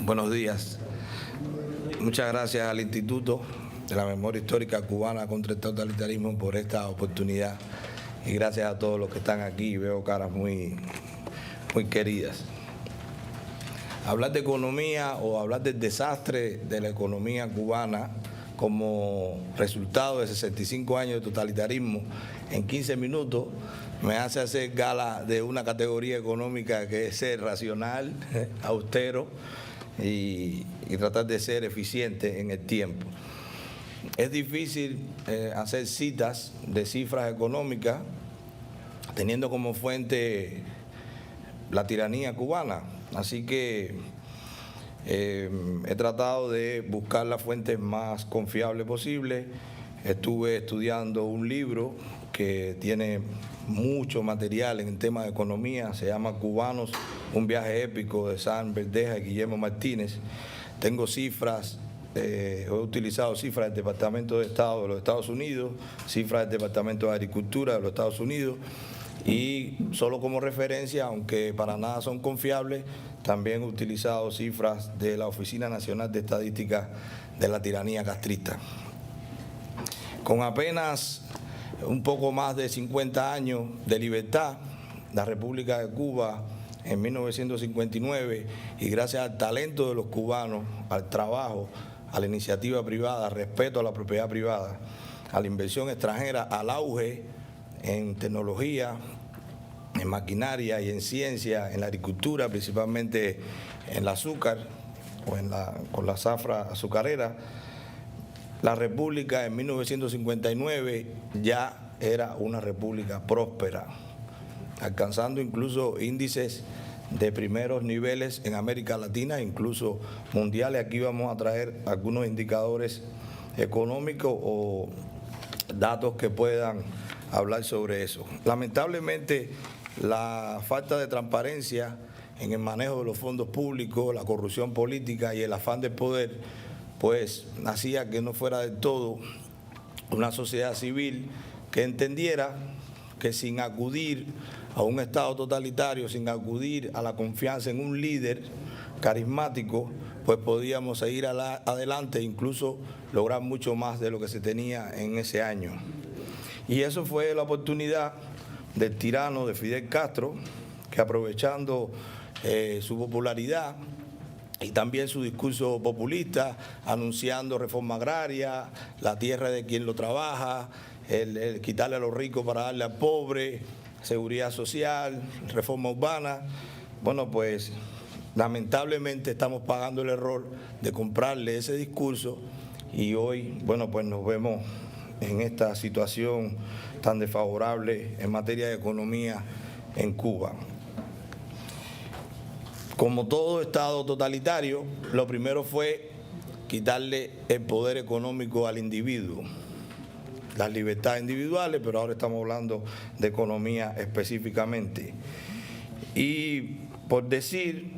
Buenos días. Muchas gracias al Instituto de la Memoria Histórica Cubana contra el Totalitarismo por esta oportunidad y gracias a todos los que están aquí. Veo caras muy queridas. Hablar de economía o hablar del desastre de la economía cubana como resultado de 65 años de totalitarismo en 15 minutos me hace hacer gala de una categoría económica que es ser racional, austero y tratar de ser eficiente en el tiempo. Es difícil hacer citas de cifras económicas teniendo como fuente la tiranía cubana, así que he tratado de buscar las fuentes más confiables posibles. Estuve estudiando un libro que tiene mucho material en el tema de economía, se llama Cubanos, un viaje épico, de San Verdeja y Guillermo Martínez. Tengo cifras, he utilizado cifras del Departamento de Estado de los Estados Unidos, cifras del Departamento de Agricultura de los Estados Unidos y solo como referencia, aunque para nada son confiables, también he utilizado cifras de la Oficina Nacional de Estadística de la tiranía castrista. Con apenas un poco más de 50 años de libertad, la República de Cuba en 1959, y gracias al talento de los cubanos, al trabajo, a la iniciativa privada, al respeto a la propiedad privada, a la inversión extranjera, al auge en tecnología, en maquinaria y en ciencia, en la agricultura, principalmente en el azúcar o con la zafra azucarera, la República en 1959 ya era una república próspera, alcanzando incluso índices de primeros niveles en América Latina, incluso mundiales. Aquí vamos a traer algunos indicadores económicos o datos que puedan hablar sobre eso. Lamentablemente, la falta de transparencia en el manejo de los fondos públicos, la corrupción política y el afán del poder, pues hacía que no fuera del todo una sociedad civil que entendiera que sin acudir a un Estado totalitario, sin acudir a la confianza en un líder carismático, pues podíamos seguir adelante e incluso lograr mucho más de lo que se tenía en ese año. Y eso fue la oportunidad del tirano de Fidel Castro, que aprovechando su popularidad y también su discurso populista, anunciando reforma agraria, la tierra de quien lo trabaja, el quitarle a los ricos para darle al pobre, seguridad social, reforma urbana. Bueno, pues lamentablemente estamos pagando el error de comprarle ese discurso y hoy, bueno, pues nos vemos en esta situación tan desfavorable en materia de economía en Cuba. Como todo Estado totalitario, lo primero fue quitarle el poder económico al individuo, las libertades individuales, pero ahora estamos hablando de economía específicamente. Y por decir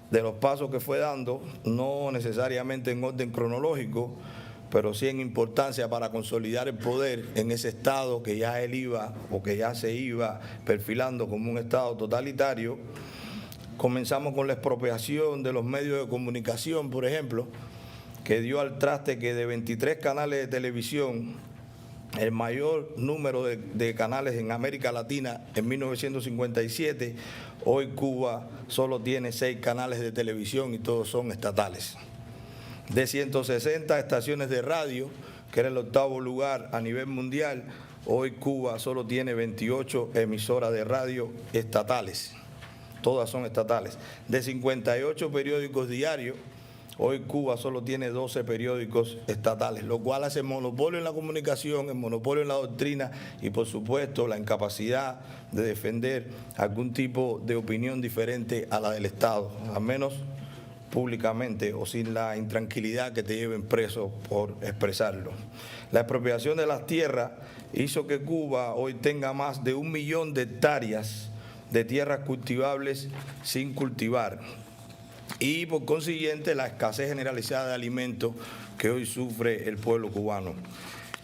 de los pasos que fue dando, no necesariamente en orden cronológico, pero sí en importancia para consolidar el poder en ese Estado que ya él iba o que ya se iba perfilando como un Estado totalitario. Comenzamos con la expropiación de los medios de comunicación, por ejemplo, que dio al traste que de 23 canales de televisión, el mayor número de canales en América Latina en 1957, hoy Cuba solo tiene 6 canales de televisión y todos son estatales. De 160 estaciones de radio, que era el 8º lugar a nivel mundial, hoy Cuba solo tiene 28 emisoras de radio estatales. Todas son estatales. De 58 periódicos diarios, hoy Cuba solo tiene 12 periódicos estatales, lo cual hace monopolio en la comunicación, el monopolio en la doctrina y, por supuesto, la incapacidad de defender algún tipo de opinión diferente a la del Estado, al menos públicamente o sin la intranquilidad que te lleven preso por expresarlo. La expropiación de las tierras hizo que Cuba hoy tenga más de 1 millón de hectáreas de tierras cultivables sin cultivar y por consiguiente la escasez generalizada de alimentos que hoy sufre el pueblo cubano.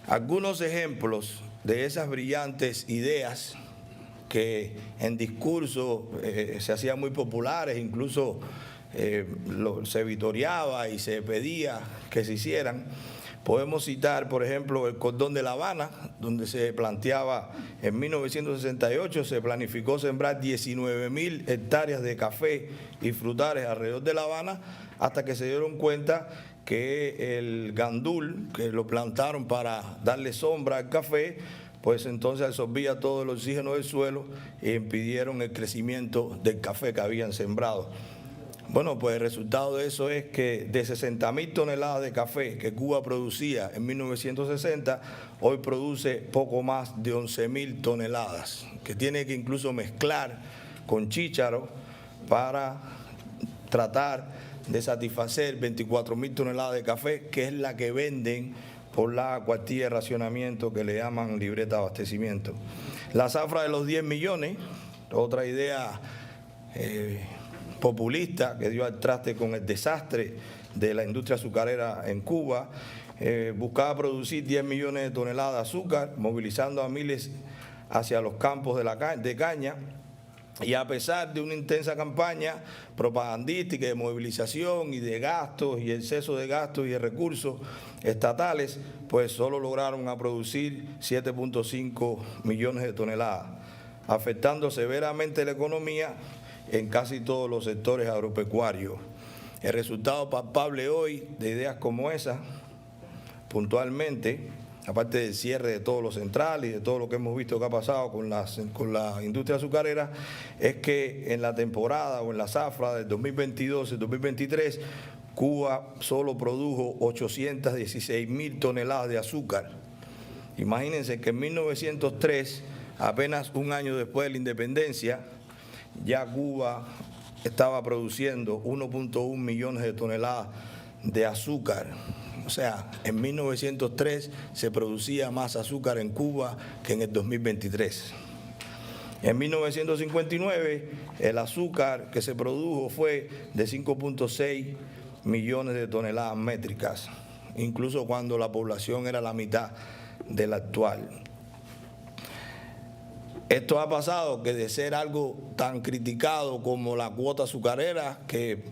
Algunos ejemplos de esas brillantes ideas que en discurso se hacían muy populares, incluso se vitoreaba y se pedía que se hicieran. Podemos citar, por ejemplo, el Cordón de La Habana, donde se planteaba en 1968, se planificó sembrar 19.000 hectáreas de café y frutales alrededor de La Habana, hasta que se dieron cuenta que el gandul, que lo plantaron para darle sombra al café, pues entonces absorbía todo el oxígeno del suelo e impidieron el crecimiento del café que habían sembrado. Bueno, pues el resultado de eso es que de 60.000 toneladas de café que Cuba producía en 1960, hoy produce poco más de 11.000 toneladas, que tiene que incluso mezclar con chícharo para tratar de satisfacer 24.000 toneladas de café, que es la que venden por la cuartilla de racionamiento que le llaman libreta de abastecimiento. La zafra de los 10 millones, otra idea populista que dio al traste con el desastre de la industria azucarera en Cuba, buscaba producir 10 millones de toneladas de azúcar, movilizando a miles hacia los campos de caña, y a pesar de una intensa campaña propagandística de movilización y de gastos y exceso de gastos y de recursos estatales, pues solo lograron a producir 7.5 millones de toneladas, afectando severamente la economía en casi todos los sectores agropecuarios. El resultado palpable hoy de ideas como esa, puntualmente, aparte del cierre de todos los centrales y de todo lo que hemos visto que ha pasado con la industria azucarera, es que en la temporada o en la zafra del 2022 y 2023, Cuba solo produjo 816.000 toneladas de azúcar. Imagínense que en 1903, apenas un año después de la independencia, ya Cuba estaba produciendo 1.1 millones de toneladas de azúcar. O sea, en 1903 se producía más azúcar en Cuba que en el 2023. En 1959 el azúcar que se produjo fue de 5.6 millones de toneladas métricas, incluso cuando la población era la mitad de la actual. Esto ha pasado que de ser algo tan criticado como la cuota azucarera, que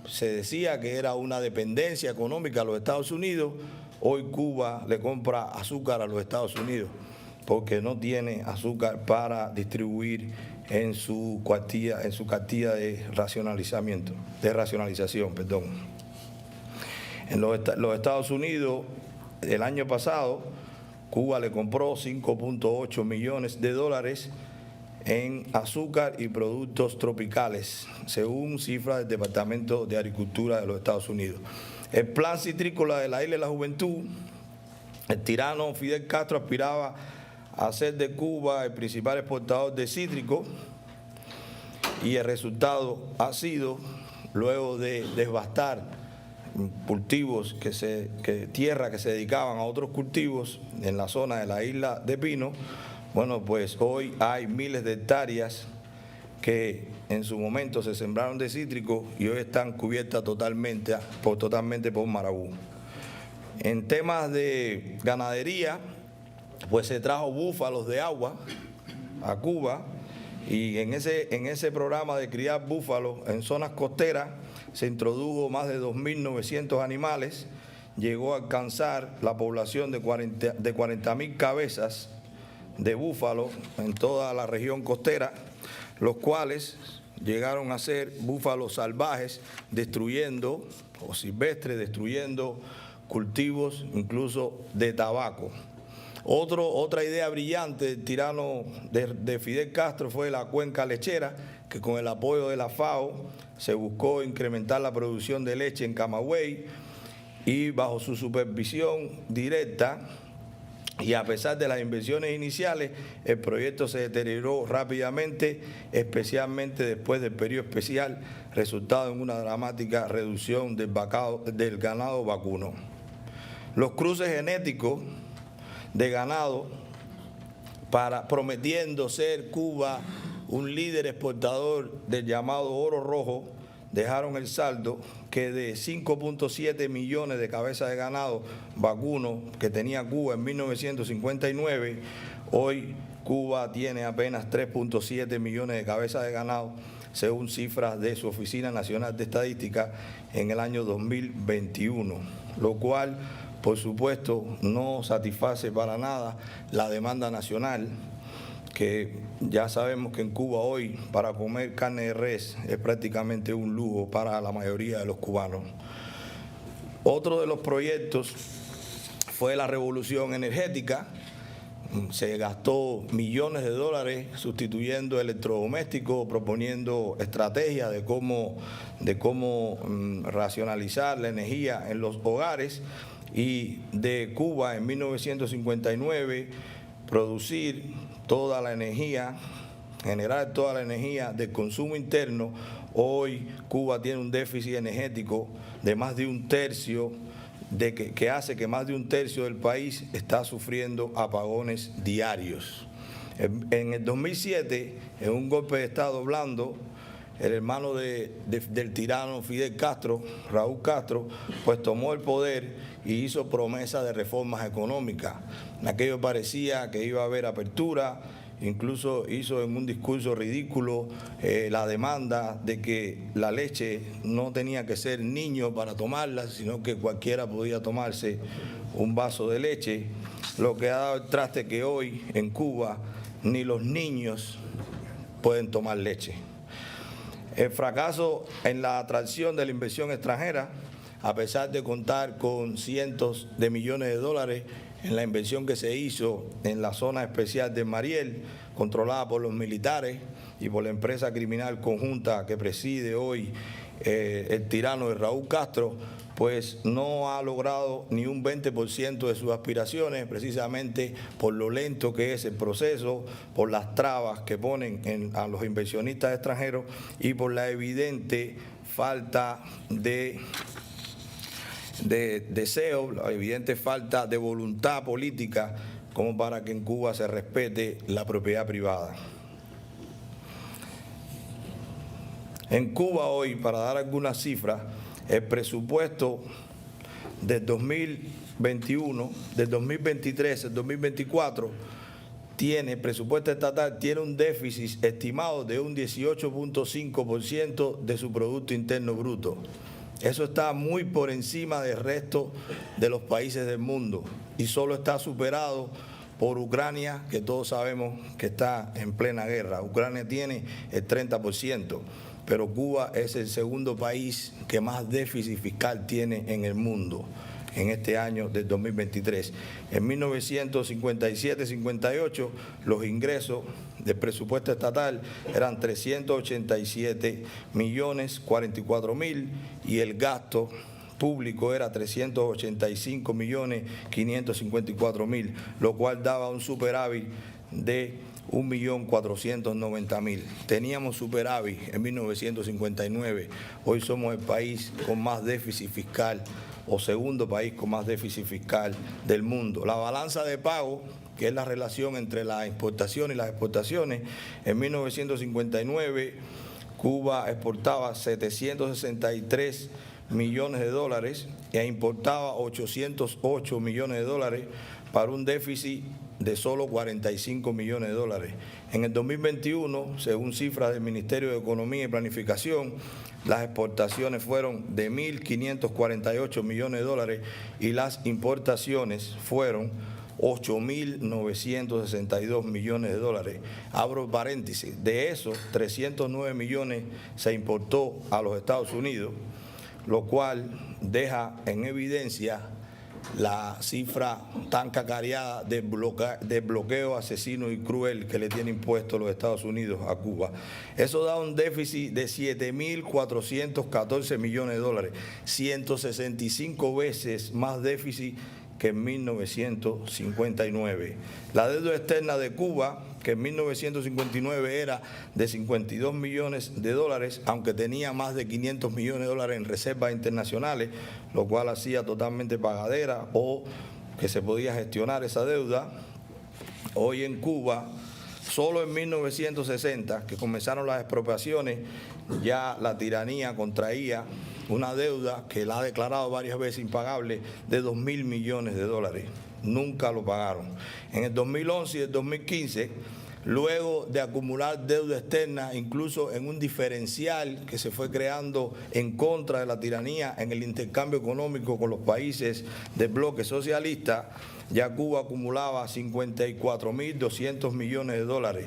se decía que era una dependencia económica a los Estados Unidos, hoy Cuba le compra azúcar a los Estados Unidos porque no tiene azúcar para distribuir en su cartilla de racionalización. En los Estados Unidos, el año pasado, Cuba le compró 5.8 millones de dólares en azúcar y productos tropicales, según cifras del Departamento de Agricultura de los Estados Unidos. El plan citrícola de la Isla de la Juventud, el tirano Fidel Castro aspiraba a hacer de Cuba el principal exportador de cítricos, y el resultado ha sido, luego de devastar cultivos tierra que se dedicaban a otros cultivos en la zona de la isla de Pino, bueno, pues hoy hay miles de hectáreas que en su momento se sembraron de cítricos y hoy están cubiertas totalmente por marabú. En temas de ganadería, pues se trajo búfalos de agua a Cuba, y en ese programa de criar búfalos en zonas costeras se introdujo más de 2.900 animales, llegó a alcanzar la población de 40.000 cabezas de búfalo en toda la región costera, los cuales llegaron a ser búfalos salvajes, destruyendo, o silvestres, destruyendo cultivos incluso de tabaco. Otra idea brillante del tirano de Fidel Castro fue la cuenca lechera, que con el apoyo de la FAO se buscó incrementar la producción de leche en Camagüey, y bajo su supervisión directa, y a pesar de las inversiones iniciales, el proyecto se deterioró rápidamente, especialmente después del periodo especial, resultado en una dramática reducción del ganado vacuno. Los cruces genéticos de ganado, prometiendo ser Cuba un líder exportador del llamado oro rojo, dejaron el saldo que de 5.7 millones de cabezas de ganado vacuno que tenía Cuba en 1959, hoy Cuba tiene apenas 3.7 millones de cabezas de ganado, según cifras de su Oficina Nacional de Estadística en el año 2021, lo cual, por supuesto, no satisface para nada la demanda nacional, que ya sabemos que en Cuba hoy para comer carne de res es prácticamente un lujo para la mayoría de los cubanos. Otro de los proyectos fue la revolución energética. Se gastó millones de dólares sustituyendo electrodomésticos, proponiendo estrategias de cómo racionalizar la energía en los hogares, y de Cuba en 1959 producir toda la energía, generar toda la energía de consumo interno. Hoy Cuba tiene un déficit energético de más de un tercio, que hace que más de un tercio del país está sufriendo apagones diarios. En el 2007, en un golpe de Estado blando, el hermano del tirano Fidel Castro, Raúl Castro, pues tomó el poder y hizo promesas de reformas económicas. En aquello parecía que iba a haber apertura, incluso hizo en un discurso ridículo la demanda de que la leche no tenía que ser niño para tomarla, sino que cualquiera podía tomarse un vaso de leche, lo que ha dado el traste que hoy en Cuba ni los niños pueden tomar leche. El fracaso en la atracción de la inversión extranjera, a pesar de contar con cientos de millones de dólares en la inversión que se hizo en la zona especial de Mariel, controlada por los militares y por la empresa criminal conjunta que preside hoy el tirano de Raúl Castro, pues no ha logrado ni un 20% de sus aspiraciones, precisamente por lo lento que es el proceso, por las trabas que ponen a los inversionistas extranjeros y por la evidente falta de deseo, la evidente falta de voluntad política como para que en Cuba se respete la propiedad privada. En Cuba hoy, para dar algunas cifras, el presupuesto del 2021, del 2023, el 2024, el presupuesto estatal tiene un déficit estimado de un 18.5% de su Producto Interno Bruto. Eso está muy por encima del resto de los países del mundo y solo está superado por Ucrania, que todos sabemos que está en plena guerra. Ucrania tiene el 30%, pero Cuba es el segundo país que más déficit fiscal tiene en el mundo en este año del 2023. En 1957-58 los ingresos del presupuesto estatal eran 387.044.000 y el gasto público era 385.554.000, lo cual daba un superávit de 1.490.000. Teníamos superávit en 1959, hoy somos el país con más déficit fiscal o segundo país con más déficit fiscal del mundo. La balanza de pago, que es la relación entre las importaciones y las exportaciones, en 1959 Cuba exportaba 763 millones de dólares e importaba 808 millones de dólares para un déficit de solo 45 millones de dólares. En el 2021, según cifras del Ministerio de Economía y Planificación, las exportaciones fueron de 1.548 millones de dólares y las importaciones fueron 8.962 millones de dólares. Abro paréntesis, de esos 309 millones se importó a los Estados Unidos, lo cual deja en evidencia la cifra tan cacareada de bloqueo asesino y cruel que le tiene impuesto los Estados Unidos a Cuba. Eso da un déficit de 7.414 millones de dólares, 165 veces más déficit que en 1959. La deuda externa de Cuba, que en 1959 era de 52 millones de dólares, aunque tenía más de 500 millones de dólares en reservas internacionales, lo cual hacía totalmente pagadera o que se podía gestionar esa deuda. Hoy en Cuba, solo en 1960, que comenzaron las expropiaciones, ya la tiranía contraía una deuda que la ha declarado varias veces impagable de 2.000 millones de dólares. Nunca lo pagaron. En el 2011 y el 2015 luego de acumular deuda externa, incluso en un diferencial que se fue creando en contra de la tiranía en el intercambio económico con los países del bloque socialista, ya Cuba acumulaba 54.200 millones de dólares.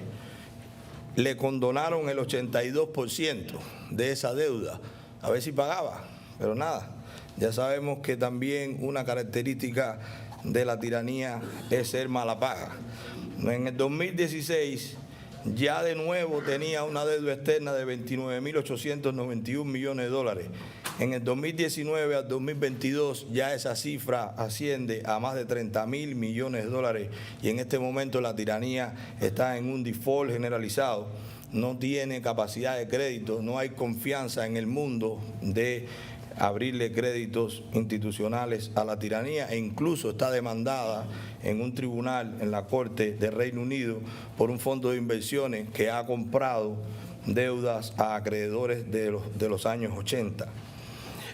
Le condonaron el 82% de esa deuda, a ver si pagaba, pero nada. Ya sabemos que también una característica de la tiranía es ser mala paga. En el 2016 ya de nuevo tenía una deuda externa de 29.891 millones de dólares. En el 2019 al 2022 ya esa cifra asciende a más de 30.000 millones de dólares y en este momento la tiranía está en un default generalizado. No tiene capacidad de crédito, no hay confianza en el mundo de abrirle créditos institucionales a la tiranía e incluso está demandada en un tribunal en la Corte de Reino Unido por un fondo de inversiones que ha comprado deudas a acreedores de los años 80.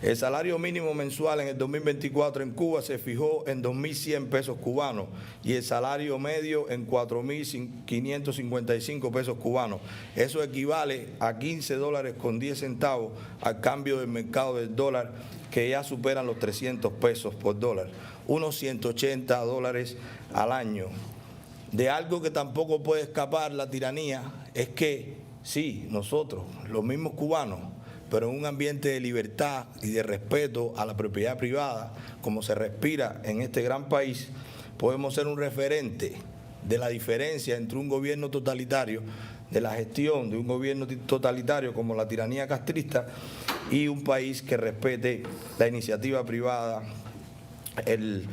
El salario mínimo mensual en el 2024 en Cuba se fijó en 2.100 pesos cubanos y el salario medio en 4.555 pesos cubanos. Eso equivale a 15 dólares con 10 centavos al cambio del mercado del dólar, que ya superan los 300 pesos por dólar, unos 180 dólares al año. De algo que tampoco puede escapar la tiranía es que sí, nosotros, los mismos cubanos, pero en un ambiente de libertad y de respeto a la propiedad privada, como se respira en este gran país, podemos ser un referente de la diferencia entre un gobierno totalitario, de la gestión de un gobierno totalitario como la tiranía castrista y un país que respete la iniciativa privada, el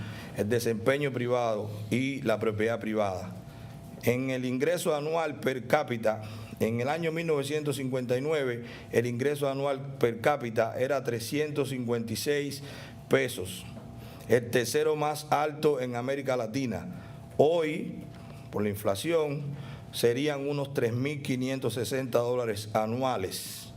desempeño privado y la propiedad privada. En el ingreso anual per cápita, en el año 1959, el ingreso anual per cápita era 356 pesos, el tercero más alto en América Latina. Hoy, por la inflación, serían unos 3.560 dólares anuales.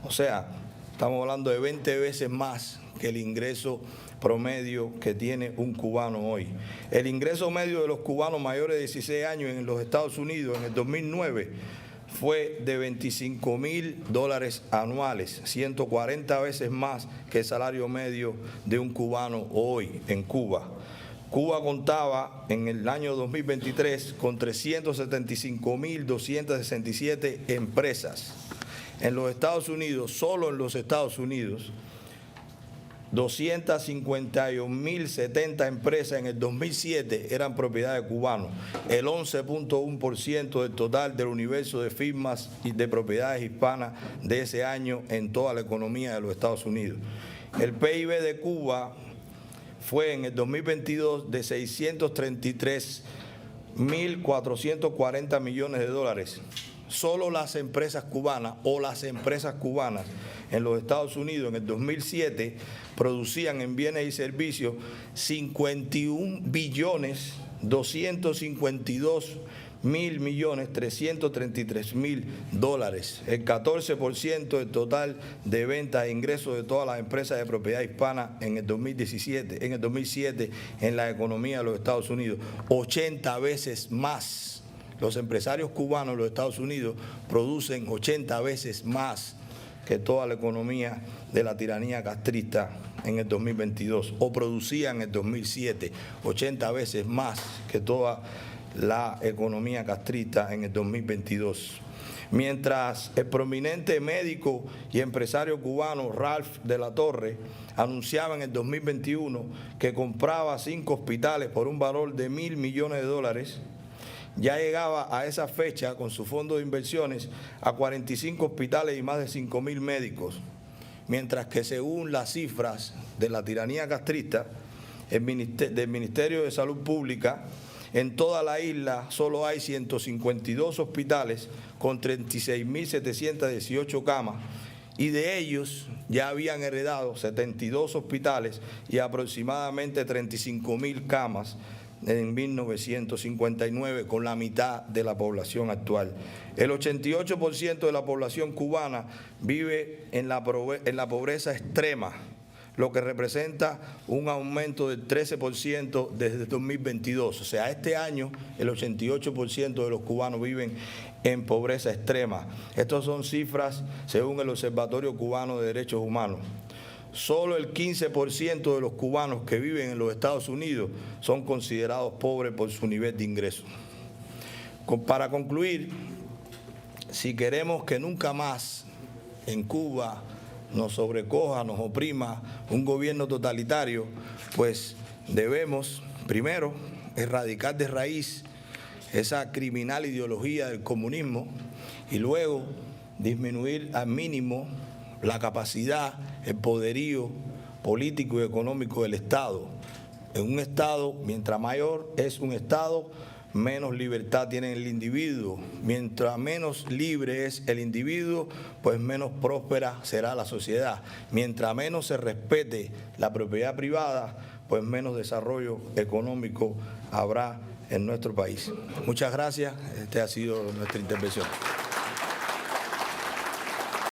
O sea, estamos hablando de 20 veces más que el ingreso promedio que tiene un cubano hoy. El ingreso medio de los cubanos mayores de 16 años en los Estados Unidos en el 2009 fue de 25.000 dólares anuales, 140 veces más que el salario medio de un cubano hoy en Cuba. Cuba contaba en el año 2023 con 375.267 empresas. En los Estados Unidos, solo en los Estados Unidos, 251.070 empresas en el 2007 eran propiedad de cubanos, el 11.1% del total del universo de firmas y de propiedades hispanas de ese año en toda la economía de los Estados Unidos. El PIB de Cuba fue en el 2022 de 633.440 millones de dólares. Solo las empresas cubanas en los Estados Unidos en el 2007 producían en bienes y servicios 51.252.333.000 dólares, el 14% del total de ventas e ingresos de todas las empresas de propiedad hispana en el 2017, en el 2007 en la economía de los Estados Unidos, 80 veces más. Los empresarios cubanos en los Estados Unidos producen 80 veces más que toda la economía de la tiranía castrista en el 2022, o producían en el 2007 80 veces más que toda la economía castrista en el 2022. Mientras el prominente médico y empresario cubano Ralph de la Torre anunciaba en el 2021 que compraba 5 hospitales por un valor de $1.000 millones de dólares, ya llegaba a esa fecha con su fondo de inversiones a 45 hospitales y más de 5.000 médicos, mientras que según las cifras de la tiranía castrista del Ministerio de Salud Pública, en toda la isla solo hay 152 hospitales con 36.718 camas y de ellos ya habían heredado 72 hospitales y aproximadamente 35.000 camas en 1959, con la mitad de la población actual. El 88% de la población cubana vive en la pobreza extrema, lo que representa un aumento del 13% desde 2022. O sea, este año el 88% de los cubanos viven en pobreza extrema. Estas son cifras según el Observatorio Cubano de Derechos Humanos. Solo el 15% de los cubanos que viven en los Estados Unidos son considerados pobres por su nivel de ingresos. Para concluir, si queremos que nunca más en Cuba nos sobrecoja, nos oprima un gobierno totalitario, pues debemos, primero, erradicar de raíz esa criminal ideología del comunismo y luego disminuir al mínimo la capacidad, el poderío político y económico del Estado. En un Estado, mientras mayor es un Estado, menos libertad tiene el individuo. Mientras menos libre es el individuo, pues menos próspera será la sociedad. Mientras menos se respete la propiedad privada, pues menos desarrollo económico habrá en nuestro país. Muchas gracias. Esta ha sido nuestra intervención.